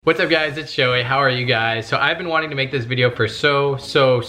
What's up guys, it's Joey. How are you guys? So I've been wanting to make this video for so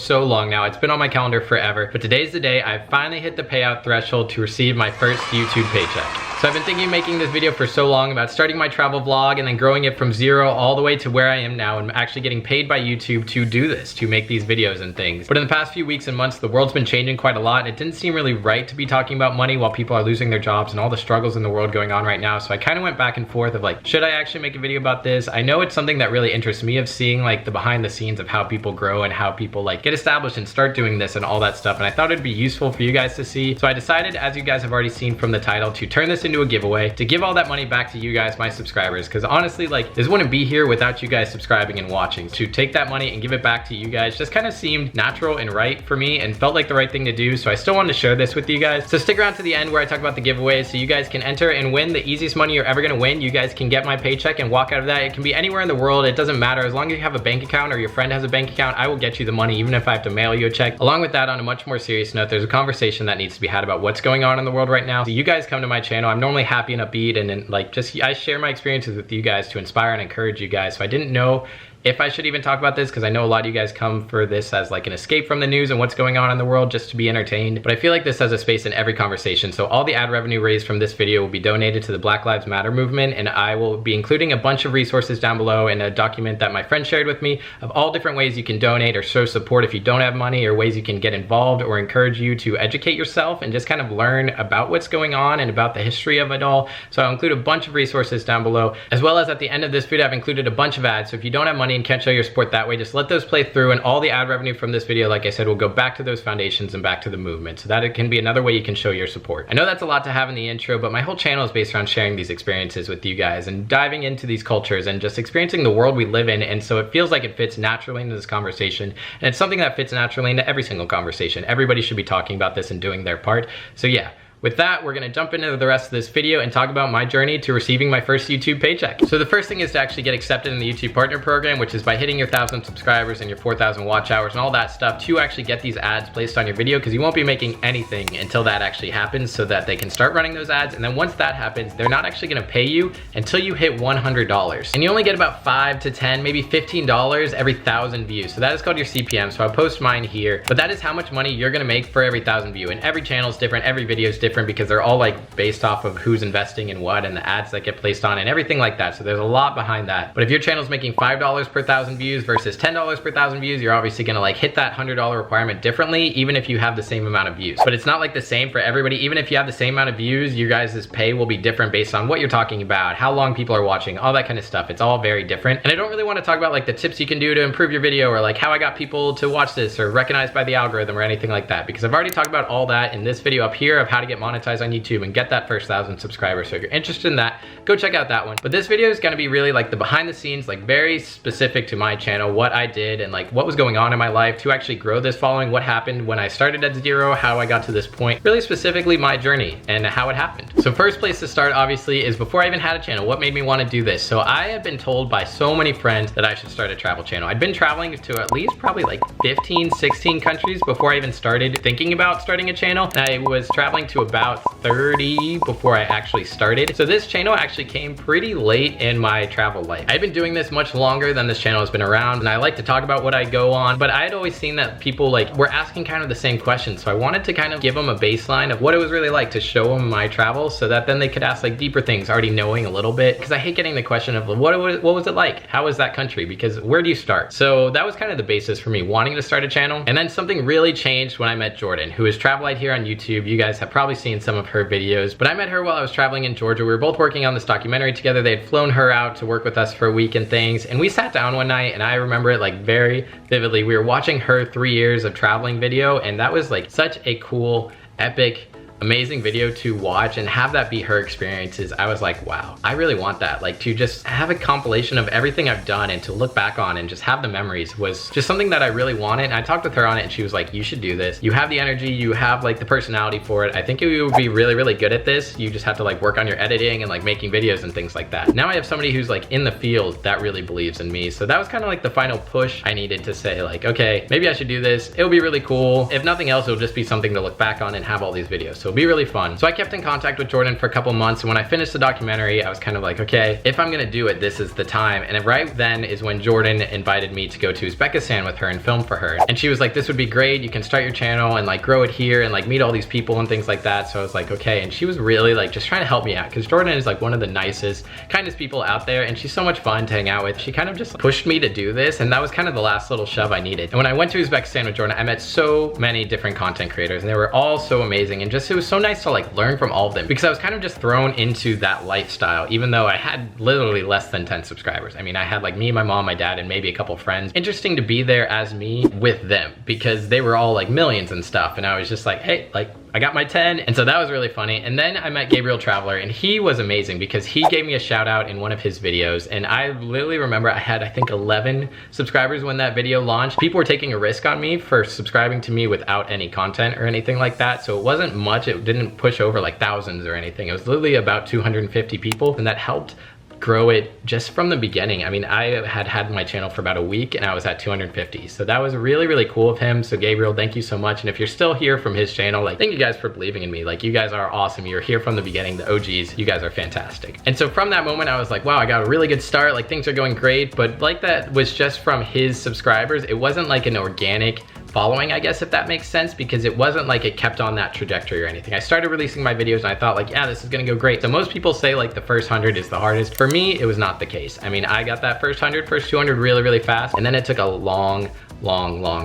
long now. It's been on my calendar forever, but today's the day I finally hit the payout threshold to receive my first YouTube paycheck. So I've been thinking of making this video for so long about starting my travel vlog and then growing it from zero all the way to where I am now and actually getting paid by YouTube to do this, to make these videos and things. But in the past few weeks and months, the world's been changing quite a lot and it didn't seem really right to be talking about money while people are losing their jobs and all the struggles in the world going on right now. So I kind of went back and forth of like, should I actually make a video about this? I know it's something that really interests me, of seeing like the behind the scenes of how people grow and how people like get established and start doing this and all that stuff. And I thought it'd be useful for you guys to see. So I decided, as you guys have already seen from the title, to turn this into a giveaway, to give all that money back to you guys, my subscribers. Because honestly, like, this wouldn't be here without you guys subscribing and watching. To take that money and give it back to you guys just kind of seemed natural and right for me and felt like the right thing to do. So I still wanted to share this with you guys. So stick around to the end where I talk about the giveaway so you guys can enter and win the easiest money you're ever gonna win. You guys can get my paycheck and walk out of that. It can be anywhere in the world. It doesn't matter. As long as you have a bank account or your friend has a bank account, I will get you the money even if I have to mail you a check. Along with that, on a much more serious note, there's a conversation that needs to be had about what's going on in the world right now. So you guys come to my channel. I'm normally happy and upbeat and like I share my experiences with you guys to inspire and encourage you guys. So I didn't know if I should even talk about this because I know a lot of you guys come for this as like an escape from the news and what's going on in the world, just to be entertained. But I feel like this has a space in every conversation. So all the ad revenue raised from this video will be donated to the Black Lives Matter movement, and I will be including a bunch of resources down below and a document that my friend shared with me of all different ways you can donate or show support if you don't have money, or ways you can get involved or encourage you to educate yourself and just kind of learn about what's going on and about the history of it all. So I'll include a bunch of resources down below, as well as at the end of this video I've included a bunch of ads. So if you don't have money and can't show your support that way, just let those play through, and all the ad revenue from this video, like I said, will go back to those foundations and back to the movement. So that it can be another way you can show your support. I know that's a lot to have in the intro, but my whole channel is based around sharing these experiences with you guys and diving into these cultures and just experiencing the world we live in. And so it feels like it fits naturally into this conversation, and it's something that fits naturally into every single conversation. Everybody should be talking about this and doing their part. So yeah. With that, we're gonna jump into the rest of this video and talk about my journey to receiving my first YouTube paycheck. So the first thing is to actually get accepted in the YouTube Partner Program, which is by hitting your 1,000 subscribers and your 4,000 watch hours and all that stuff to actually get these ads placed on your video, because you won't be making anything until that actually happens, so that they can start running those ads. And then once that happens, they're not actually gonna pay you until you hit $100. And you only get about $5 to $10, maybe $15 every 1,000 views. So that is called your CPM. So I'll post mine here, but that is how much money you're gonna make for every 1,000 view. And every channel is different, every video is different, because they're all like based off of who's investing in what and the ads that get placed on and everything like that. So there's a lot behind that. But if your channel's making $5 per 1,000 views versus $10 per 1,000 views, you're obviously gonna like hit that $100 requirement differently, even if you have the same amount of views. But it's not like the same for everybody. Even if you have the same amount of views, you guys' pay will be different based on what you're talking about, how long people are watching, all that kind of stuff. It's all very different. And I don't really want to talk about like the tips you can do to improve your video, or like how I got people to watch this or recognized by the algorithm or anything like that, because I've already talked about all that in this video up here of how to get monetized on YouTube and get that first 1,000 subscribers. So if you're interested in that, go check out that one. But this video is gonna be really like the behind the scenes, like very specific to my channel, what I did and like what was going on in my life to actually grow this following, what happened when I started at zero, how I got to this point, really specifically my journey and how it happened. So first place to start obviously is before I even had a channel, what made me want to do this? So I have been told by so many friends that I should start a travel channel. I'd been traveling to at least probably like 15, 16 countries before I even started thinking about starting a channel. And I was traveling to about 30 before I actually started. So this channel actually came pretty late in my travel life. I've been doing this much longer than this channel has been around, and I like to talk about what I go on, but I had always seen that people like were asking kind of the same questions. So I wanted to kind of give them a baseline of what it was really like to show them my travels, so that then they could ask like deeper things, already knowing a little bit, because I hate getting the question of what was it like? How was that country? Because where do you start? So that was kind of the basis for me wanting to start a channel. And then something really changed when I met Jordan, who is Travelite here on YouTube. You guys have probably seen some of her videos, but I met her while I was traveling in Georgia. We were both working on this documentary together. They had flown her out to work with us for a week and things, and we sat down one night, and I remember it like very vividly. We were watching her 3 years of traveling video, and that was like such a cool, epic, amazing video to watch and have that be her experiences. I was like, wow, I really want that. Like to just have a compilation of everything I've done and to look back on and just have the memories was just something that I really wanted. And I talked with her on it, and she was like, you should do this. You have the energy, you have like the personality for it. I think you would be really, really good at this. You just have to like work on your editing and like making videos and things like that. Now I have somebody who's like in the field that really believes in me. So that was kind of like the final push I needed to say like, okay, maybe I should do this. It'll be really cool. If nothing else, it'll just be something to look back on and have all these videos. So it'll be really fun. So I kept in contact with Jordan for a couple months, and when I finished the documentary, I was kind of like, okay, if I'm gonna do it, this is the time. And right then is when Jordan invited me to go to Uzbekistan with her and film for her. And she was like, this would be great, you can start your channel and like grow it here and like meet all these people and things like that. So I was like, okay. And she was really like just trying to help me out, because Jordan is like one of the nicest, kindest people out there, and she's so much fun to hang out with. She kind of just pushed me to do this, and that was kind of the last little shove I needed. And when I went to Uzbekistan with Jordan, I met so many different content creators, and they were all so amazing, and just it was so nice to like learn from all of them, because I was kind of just thrown into that lifestyle, even though I had literally less than 10 subscribers. I mean, I had like me, my mom, my dad, and maybe a couple friends. Interesting to be there as me with them, because they were all like millions and stuff, and I was just like, hey, like I got my 10, and so that was really funny. And then I met Gabriel Traveler, and he was amazing because he gave me a shout out in one of his videos, and I literally remember I had, I think, 11 subscribers when that video launched. People were taking a risk on me for subscribing to me without any content or anything like that, so it wasn't much. It didn't push over like thousands or anything. It was literally about 250 people, and that helped grow it just from the beginning. I mean, I had my channel for about a week and I was at 250. So that was really, really cool of him. So Gabriel, thank you so much. And if you're still here from his channel, like, thank you guys for believing in me. Like, you guys are awesome. You're here from the beginning, the OGs. You guys are fantastic. And so from that moment, I was like, wow, I got a really good start. Like, things are going great. But like, that was just from his subscribers. It wasn't like an organic following, I guess, if that makes sense, because it wasn't like it kept on that trajectory or anything. I started releasing my videos and I thought like, yeah, this is gonna go great. So most people say like the first 100 is the hardest. For me, it was not the case. I mean, I got that first 100, first 200 really, really fast. And then it took a long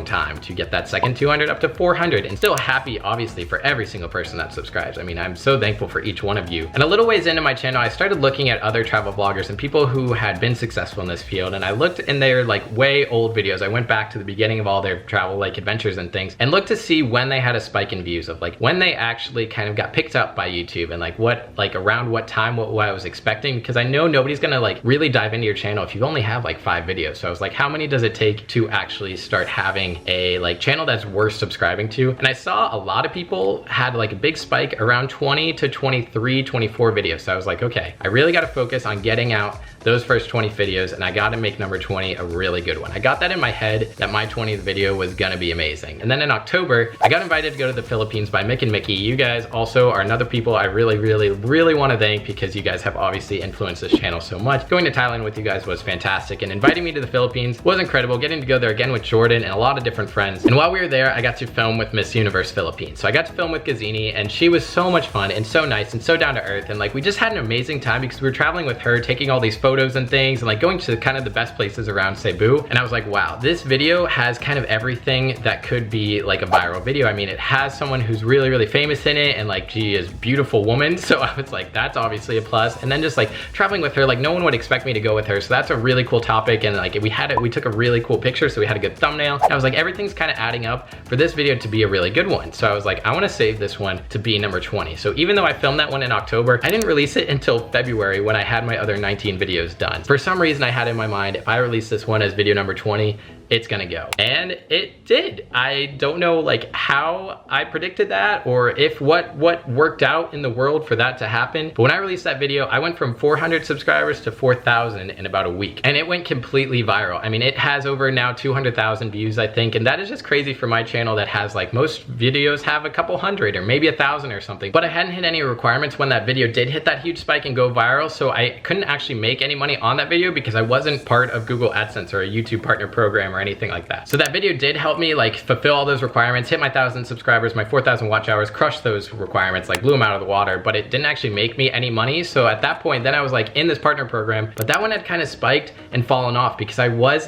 time to get that second 200 up to 400, and still happy, obviously, for every single person that subscribes. I mean, I'm so thankful for each one of you. And a little ways into my channel, I started looking at other travel vloggers and people who had been successful in this field, and I looked in their like way old videos. I went back to the beginning of all their travel like adventures and things, and looked to see when they had a spike in views, of like when they actually kind of got picked up by YouTube, and like what, like around what time, what I was expecting, because I know nobody's gonna like really dive into your channel if you only have like 5 videos. So I was like, how many does it take to actually start having a like channel that's worth subscribing to? And I saw a lot of people had like a big spike around 20 to 23, 24 videos. So I was like, okay, I really got to focus on getting out those first 20 videos, and I got to make number 20 a really good one. I got that in my head that my 20th video was gonna be amazing. And then in October, I got invited to go to the Philippines by Mick and Mickey. You guys also are another people I really want to thank, because you guys have obviously influenced this channel so much. Going to Thailand with you guys was fantastic, and inviting me to the Philippines was incredible. Getting to go there again with Jordan and a lot of different friends. And while we were there, I got to film with Miss Universe Philippines. So I got to film with Gazini, and she was so much fun and so nice and so down to earth. And like, we just had an amazing time because we were traveling with her, taking all these photos and things, and like going to kind of the best places around Cebu. And I was like, wow, this video has kind of everything that could be like a viral video. I mean, it has someone who's really famous in it, and like, she is a beautiful woman. So I was like, that's obviously a plus. And then just like traveling with her, like no one would expect me to go with her. So that's a really cool topic. And like, we took a really cool picture, so we had a good thumbnail. I was like, everything's kind of adding up for this video to be a really good one. So I was like, I want to save this one to be number 20. So even though I filmed that one in October, I didn't release it until February when I had my other 19 videos done. For some reason, I had in my mind, if I release this one as video number 20, it's gonna go. And it did. I don't know like how I predicted that, or if what worked out in the world for that to happen. But when I released that video, I went from 400 subscribers to 4,000 in about a week. And it went completely viral. I mean, it has over now 200,000 views, I think. And that is just crazy for my channel that has like, most videos have a couple hundred or maybe 1,000 or something. But I hadn't hit any requirements when that video did hit that huge spike and go viral. So I couldn't actually make any money on that video because I wasn't part of Google AdSense or a YouTube partner program or anything like that. So that video did help me like fulfill all those requirements, hit my 1,000 subscribers, my 4,000 watch hours, crushed those requirements, like blew them out of the water, but it didn't actually make me any money. So at that point, then I was like in this partner program, but that one had kind of spiked and fallen off because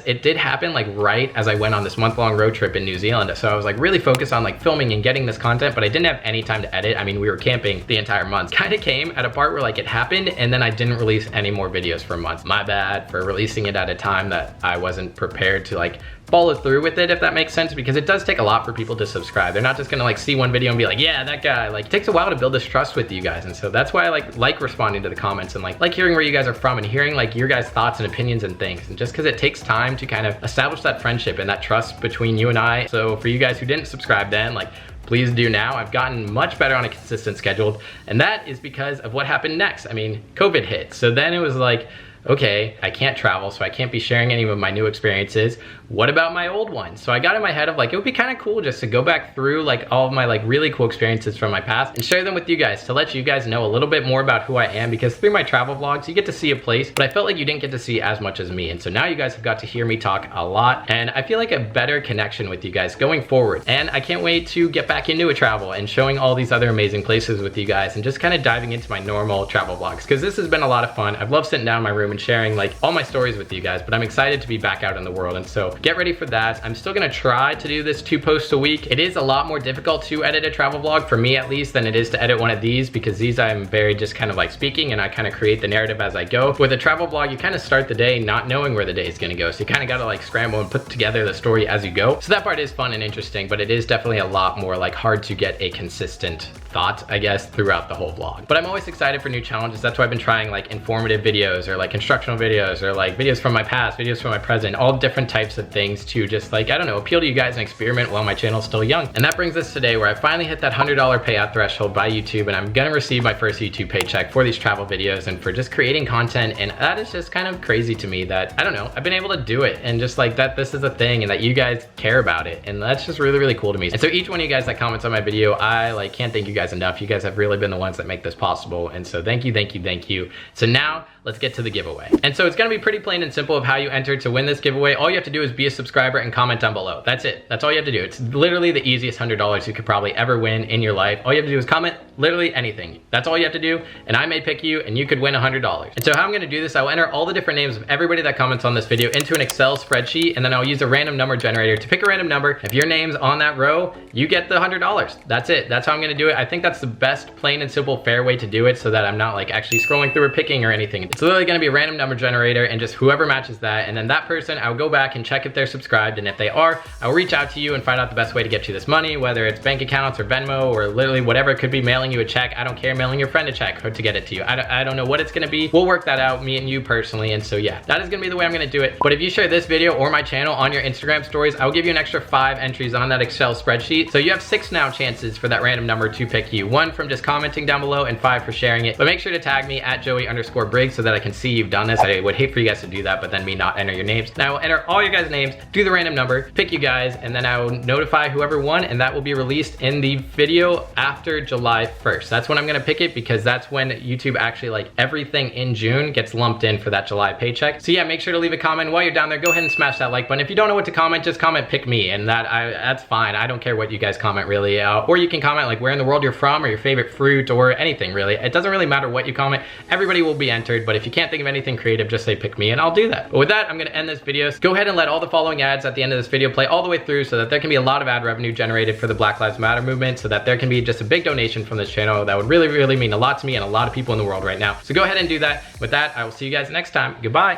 it did happen like right as I went on this month-long road trip in New Zealand. So I was like really focused on like filming and getting this content, but I didn't have any time to edit. I mean, we were camping the entire month. Kind of came at a part where like it happened and then I didn't release any more videos for months. My bad for releasing it at a time that I wasn't prepared to like follow through with it, if that makes sense, because it does take a lot for people to subscribe. They're not just gonna like see one video and be like, yeah, that guy. Like, it takes a while to build this trust with you guys. And so that's why I like responding to the comments and like hearing where you guys are from and hearing like your guys' thoughts and opinions and things. And just because it takes time to kind of establish that friendship and that trust between you and I. So for you guys who didn't subscribe then, like, please do now. I've gotten much better on a consistent schedule, and that is because of what happened next. I mean, COVID hit. So then it was like, okay, I can't travel, so I can't be sharing any of my new experiences. What about my old ones? So I got in my head of like, it would be kind of cool just to go back through like all of my like really cool experiences from my past and share them with you guys to let you guys know a little bit more about who I am, because through my travel vlogs, you get to see a place, but I felt like you didn't get to see as much as me. And so now you guys have got to hear me talk a lot, and I feel like a better connection with you guys going forward. And I can't wait to get back into a travel and showing all these other amazing places with you guys and just kind of diving into my normal travel vlogs, because this has been a lot of fun. I've loved sitting down in my room and sharing like all my stories with you guys, but I'm excited to be back out in the world. And so get ready for that. I'm still gonna try to do this 2 posts a week. It is a lot more difficult to edit a travel vlog, for me at least, than it is to edit one of these, because these I'm very just kind of like speaking and I kind of create the narrative as I go. With a travel vlog, you kind of start the day not knowing where the day is gonna go. So you kind of gotta like scramble and put together the story as you go. So that part is fun and interesting, but it is definitely a lot more like hard to get a consistent thought, I guess, throughout the whole vlog. But I'm always excited for new challenges. That's why I've been trying like informative videos or like instructional videos or like videos from my past, videos from my present, all different types of things to just like, I don't know, appeal to you guys and experiment while my channel's still young. And that brings us today where I finally hit that $100 payout threshold by YouTube, and I'm gonna receive my first YouTube paycheck for these travel videos and for just creating content. And that is just kind of crazy to me that, I don't know, I've been able to do it, and just like that this is a thing and that you guys care about it. And that's just really, really cool to me. And so each one of you guys that comments on my video, I like can't thank you guys enough. You guys have really been the ones that make this possible. And so thank you, thank you, thank you. So now let's get to the giveaway. And so it's gonna be pretty plain and simple of how you enter to win this giveaway. All you have to do is be a subscriber and comment down below. That's it. That's all you have to do. It's literally the easiest $100 you could probably ever win in your life. All you have to do is comment literally anything. That's all you have to do, and I may pick you and you could win $100. And so how I'm gonna do this, I will enter all the different names of everybody that comments on this video into an Excel spreadsheet, and then I'll use a random number generator to pick a random number. If your name's on that row, you get the $100. That's it. That's how I'm gonna do it. I think that's the best plain and simple fair way to do it, so that I'm not like actually scrolling through or picking or anything. It's literally gonna be a random number generator, and just whoever matches that, and then that person, I'll go back and check if they're subscribed, and if they are, I'll reach out to you and find out the best way to get you this money, whether it's bank accounts or Venmo or literally whatever. It could be mailing you a check. I don't care. Mailing your friend a check to get it to you. I don't know what it's gonna be. We'll work that out, me and you personally. And so yeah, that is gonna be the way I'm gonna do it. But if you share this video or my channel on your Instagram stories, I'll give you an extra 5 entries on that Excel spreadsheet. So you have 6 now chances for that random number to pick you. 1 from just commenting down below and 5 for sharing it. But make sure to tag me at Joey_Briggs so that I can see you've done this. I would hate for you guys to do that, but then me not enter your names. And I will enter all your guys' names, do the random number, pick you guys, and then I will notify whoever won, and that will be released in the video after July 1st. That's when I'm gonna pick it, because that's when YouTube actually, like, everything in June gets lumped in for that July paycheck. So yeah, make sure to leave a comment while you're down there. Go ahead and smash that like button. If you don't know what to comment, just comment pick me, and that's fine. I don't care what you guys comment really. Or you can comment like where in the world you're from or your favorite fruit or anything really. It doesn't really matter what you comment. Everybody will be entered, but if you can't think of anything creative, just say pick me and I'll do that. But with that, I'm gonna end this video. So go ahead and let all the following ads at the end of this video play all the way through, so that there can be a lot of ad revenue generated for the Black Lives Matter movement, so that there can be just a big donation from this channel. That would really, really mean a lot to me and a lot of people in the world right now. So go ahead and do that. With that, I will see you guys next time. Goodbye.